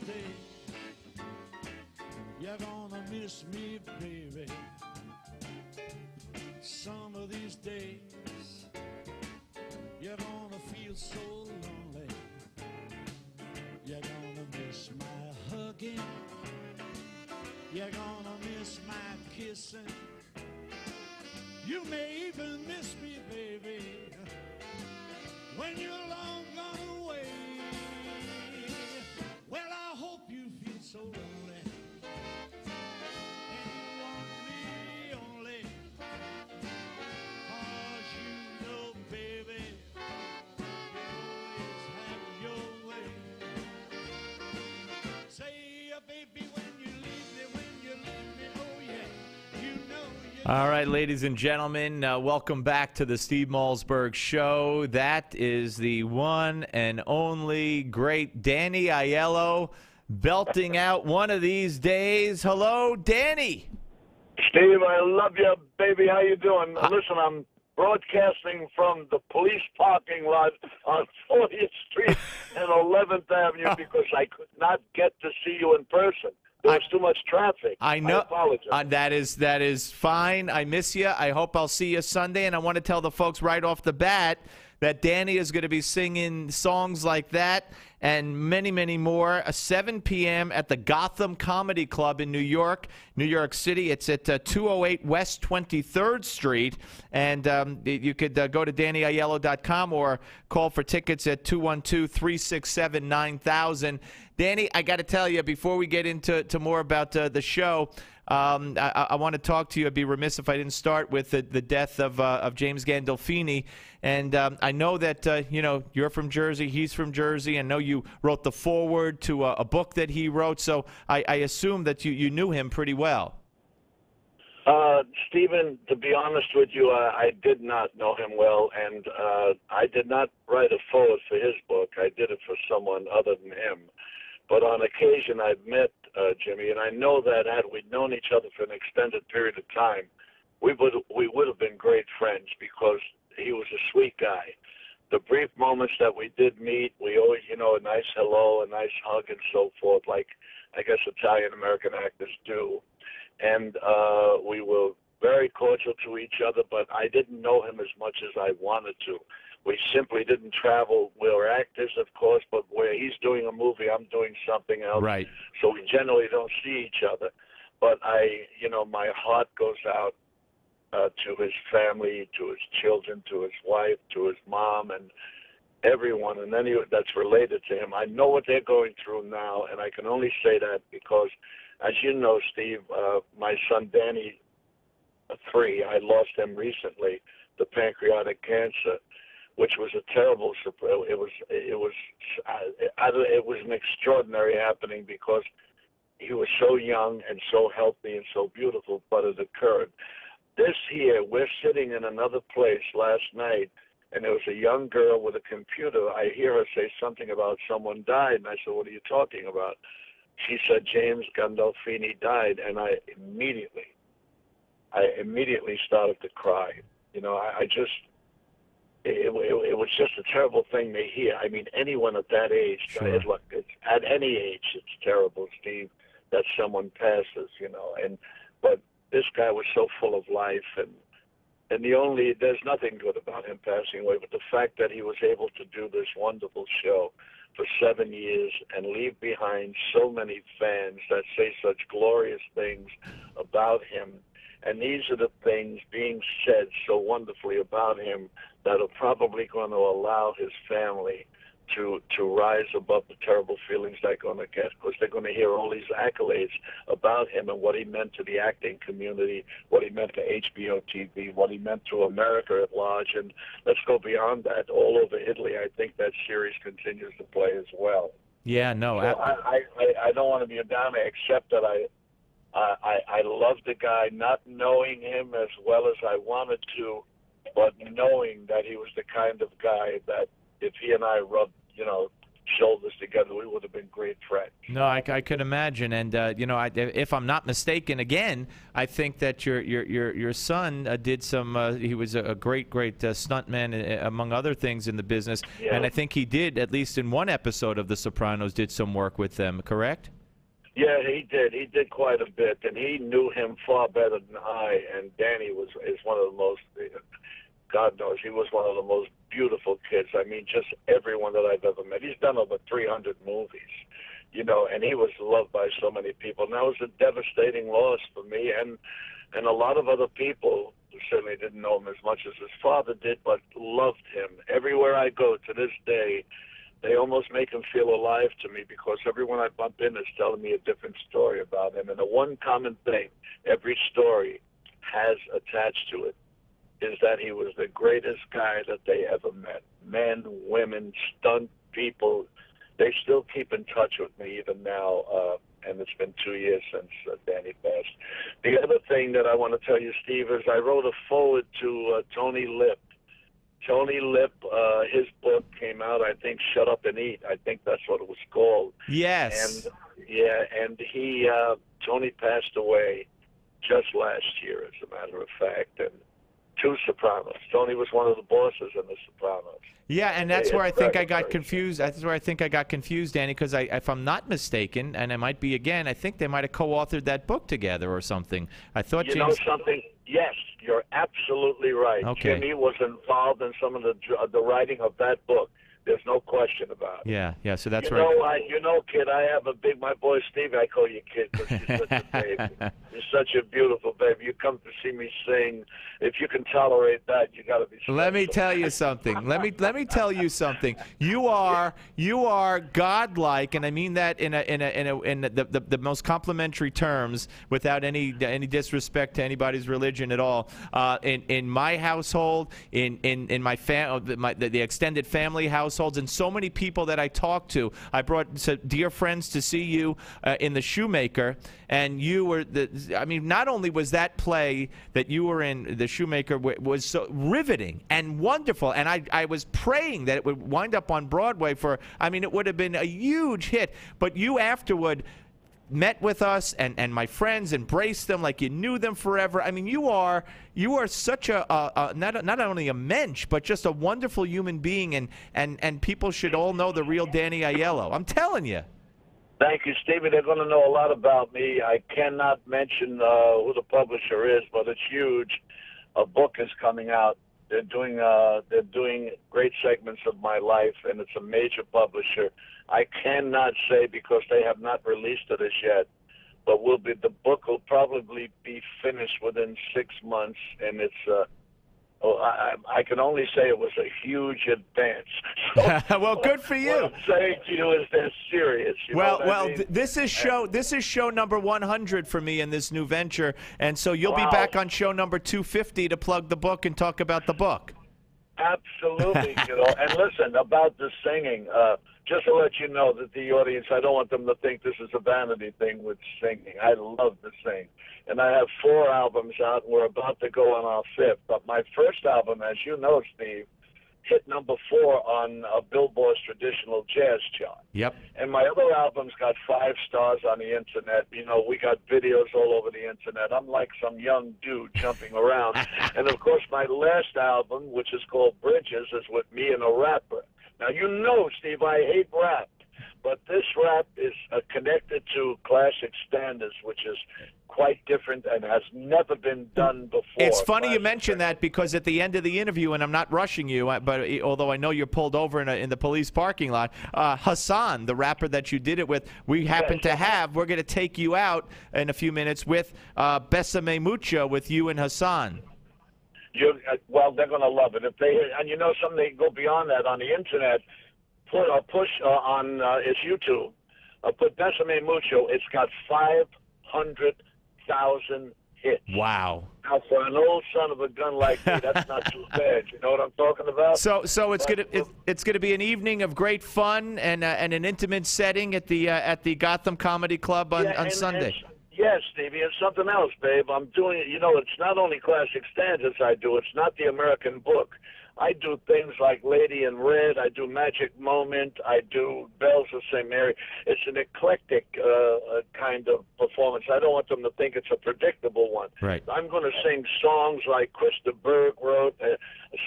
day, you're gonna miss me, baby. Some of these days, you're gonna feel so lonely. You're gonna miss my hugging. You're gonna miss my kissing. You may even miss me, baby, when you're long gone away. Well, I hope you feel so lonely, and you want me only, 'cause you know, baby, you always have your way. Say, baby, when you leave me, oh yeah, you know you. All right, ladies and gentlemen, welcome back to the Steve Malzberg Show. That is the one and only great Danny Aiello belting out One of These Days. Hello, Danny. Steve, I love you, baby. How you doing? Listen, I'm broadcasting from the police parking lot on 40th Street and 11th Avenue because I could not get to see you in person. There was too much traffic. I know. I apologize. That is fine. I miss you. I hope I'll see you Sunday. And I want to tell the folks right off the bat that Danny is going to be singing songs like that and many, many more. 7 p.m. at the Gotham Comedy Club in New York City. It's at 208 West 23rd Street. And you could go to DannyAiello.com or call for tickets at 212-367-9000. Danny, I got to tell you, before we get into more about the show, I want to talk to you. I'd be remiss if I didn't start with the death of James Gandolfini. And I know that, you're from Jersey, he's from Jersey. I know you wrote the foreword to a book that he wrote. So I assume that you knew him pretty well. Stephen, to be honest with you, I did not know him well, and I did not write a foreword for his book. I did it for someone other than him. But on occasion, I've met Jimmy, and I know that had we known each other for an extended period of time, we would have been great friends because he was a sweet guy. The brief moments that we did meet, we always, a nice hello, a nice hug, and so forth, like I guess Italian-American actors do. And we were very cordial to each other, but I didn't know him as much as I wanted to. We simply didn't travel. We're actors, of course, but where he's doing a movie, I'm doing something else. Right. So we generally don't see each other. But my heart goes out to his family, to his children, to his wife, to his mom, and everyone, and anyone that's related to him. I know what they're going through now, and I can only say that because, as you know, Steve, my son Danny, 3, I lost him recently, the pancreatic cancer, which was a terrible surprise. It was an extraordinary happening because he was so young and so healthy and so beautiful, but it occurred. This year, we're sitting in another place last night, and there was a young girl with a computer. I hear her say something about someone died, and I said, "What are you talking about?" She said, "James Gandolfini died," and I immediately started to cry. It was just a terrible thing to hear. I mean, anyone at that age, Sure. At any age, it's terrible, Steve, that someone passes, but this guy was so full of life, and there's nothing good about him passing away, but the fact that he was able to do this wonderful show for 7 years and leave behind so many fans that say such glorious things about him. And these are the things being said so wonderfully about him that are probably going to allow his family to rise above the terrible feelings they're going to get, because they're going to hear all these accolades about him and what he meant to the acting community, what he meant to HBO TV, what he meant to America at large. And let's go beyond that. All over Italy, I think that series continues to play as well. Yeah, no. So I don't want to be a downer, except that I love the guy, not knowing him as well as I wanted to, but knowing that he was the kind of guy that if he and I rubbed shoulders together, we would have been great friends. No, I could imagine, and you know, if I'm not mistaken, again, I think that your son did some. He was a great stuntman, among other things in the business, Yeah. and I think he did, at least in one episode of The Sopranos, did some work with them. Correct? Yeah, he did. He did quite a bit, and he knew him far better than I. And Danny is one of the most. God knows, he was one of the most beautiful kids. I mean, just everyone that I've ever met. He's done over 300 movies, you know, and he was loved by so many people. And that was a devastating loss for me and a lot of other people who certainly didn't know him as much as his father did, but loved him. Everywhere I go to this day, they almost make him feel alive to me, because everyone I bump in is telling me a different story about him. And the one common thing every story has attached to it is that he was the greatest guy that they ever met. Men, women, stunt people, they still keep in touch with me even now, and it's been 2 years since Danny passed. The other thing that I want to tell you, Steve, is I wrote a foreword to Tony Lip. Tony Lip, his book came out, I think, Shut Up and Eat. I think that's what it was called. Yes. And, yeah, and Tony passed away just last year, as a matter of fact, and two Sopranos. Tony was one of the bosses in The Sopranos. Yeah, and that's where I think I got confused. That's where I think I got confused, Danny, because if I'm not mistaken, and I might be again, I think they might have co-authored that book together or something. I thought you know something? Yes, you're absolutely right. Okay. Jimmy was involved in some of the writing of that book. There's no question about it. Yeah. So that's right. You know, kid, I have a my boy Steve. I call you kid because you're such a baby. You're such a beautiful baby. You come to see me sing. If you can tolerate that, you got to be special. Let me tell you something. Let me tell you something. You are godlike, and I mean that in the most complimentary terms, without any disrespect to anybody's religion at all. In my household, in my the extended family households, and so many people that I talk to. I brought dear friends to see you in The Shoemaker, and you were I mean, not only was that play that you were in, The Shoemaker, was so riveting and wonderful, and I was praying that it would wind up on Broadway I mean, it would have been a huge hit, but you afterward met with us and my friends, embraced them like you knew them forever. I mean, you are such a not only a mensch, but just a wonderful human being, and people should all know the real Danny Aiello. I'm telling you. Thank you, Stevie. They're going to know a lot about me. I cannot mention who the publisher is, but it's huge. A book is coming out. They're doing great segments of my life, and it's a major publisher. I cannot say because they have not released it as yet, but the book will probably be finished within 6 months, and it's I can only say it was a huge advance. So well, good for you. What I'm saying to you is they're serious. This is show number 100 for me in this new venture, and so you'll be back on show number 250 to plug the book and talk about the book. Absolutely, And listen, about the singing, just to let you know that the audience, I don't want them to think this is a vanity thing with singing. I love to sing. And I have 4 albums out, and we're about to go on our 5th. But my first album, as you know, Steve, hit number 4 on Billboard's traditional jazz chart. Yep. And my other albums got 5 stars on the internet. You know, we got videos all over the internet. I'm like some young dude jumping around. And, of course, my last album, which is called Bridges, is with me and a rapper. Now, you know, Steve, I hate rap. But this rap is connected to classic standards, which is quite different and has never been done before. It's funny you mention that, because at the end of the interview, and I'm not rushing you, but although I know you're pulled over in the police parking lot, Hassan, the rapper that you did it with, we happen to have. We're going to take you out in a few minutes with Besame Mucho with you and Hassan. Well, they're going to love it. And you know something, they can go beyond that on the internet. Push on its YouTube. Put Besame Mucho. It's got 500,000 hits. Wow. Now, for an old son of a gun like me, that's not too bad. You know what I'm talking about? So it's gonna be an evening of great fun and an intimate setting at the Gotham Comedy Club on Sunday. Yes, Stevie, and something else, babe. I'm doing it. You know, it's not only classic standards I do. It's not the American book. I do things like Lady in Red. I do Magic Moment. I do Bells of St. Mary. It's an eclectic kind of performance. I don't want them to think it's a predictable one. Right. I'm going to sing songs like Krista Berg wrote,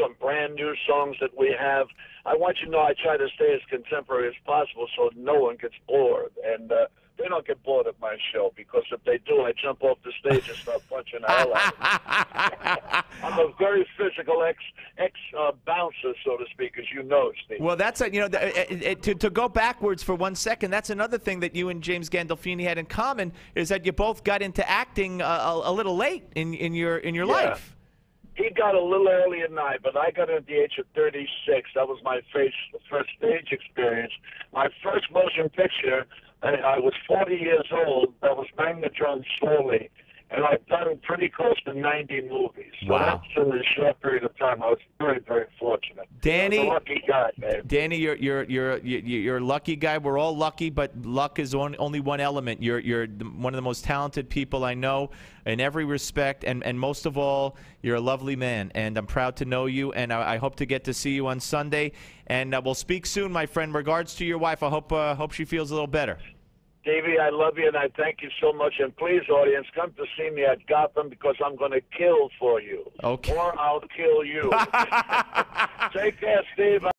some brand new songs that we have. I want you to know I try to stay as contemporary as possible so no one gets bored. And they don't get bored at my show, because if they do, I jump off the stage and start punching the hell out of them. I'm a very physical ex-bouncer, so to speak, as you know, Steve. Well, that's to go backwards for 1 second. That's another thing that you and James Gandolfini had in common, is that you both got into acting a little late in your life. He got a little earlier than I, but I got in at the age of 36. That was my first stage experience. My first motion picture, I was 40 years old. That was Bang the Drum Slowly, and I've done pretty close to 90 movies. So wow. That's in a short period of time. I was very, very fortunate. Danny, I'm a lucky guy, man. Danny, you're a lucky guy. We're all lucky, but luck is only one element. You're one of the most talented people I know in every respect, and most of all, you're a lovely man, and I'm proud to know you, and I hope to get to see you on Sunday, and we'll speak soon, my friend. Regards to your wife. I hope she feels a little better. Davey, I love you, and I thank you so much. And please, audience, come to see me at Gotham, because I'm going to kill for you. Okay. Or I'll kill you. Take care, Steve.